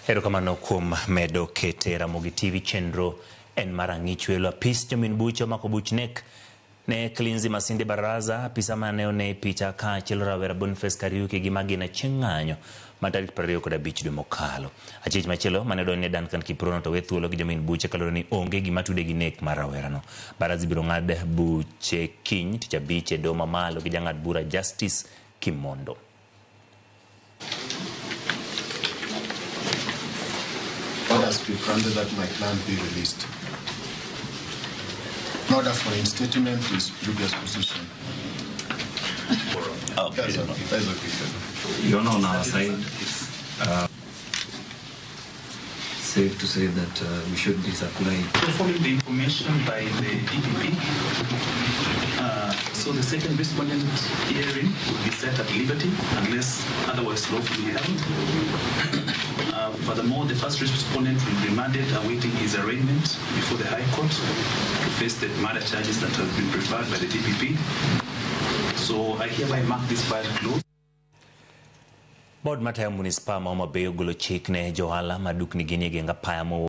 Erokamano kuom medo kete Ramogi TV chenro en marang'ich welo apis jomin bucho mako buchnek ne Obila Masinde Barasa apisa mane one picha ka chielo rawera Boniface Kariuki gi magina cheng'anyo matarik 25 dwe mokalo. Achich machielo mane donne Duncan Kiprono to wethuolo gi jomin buche kaloro ni onge gima tude gi nek mar rawerano. Barasa biro ng'ad buche kiny tich abich e doho mamalo gi jang'ad bura Justice Kimondo. Orders to be granted that my client be released. In order for instatement to his previous position. That's okay, sir. You're on our side. It's safe to say that we should disapply. Following the information by the DPP, so the second respondent hearing will be set at liberty unless otherwise lawfully held. Furthermore, the first respondent will be remanded awaiting his arraignment before the High Court to face the murder charges that have been preferred by the DPP. So I hereby mark this file closed. Board Mataya Municipal Mama Bay Golo Chik ne Johala Maduk Nigini Genga Payamo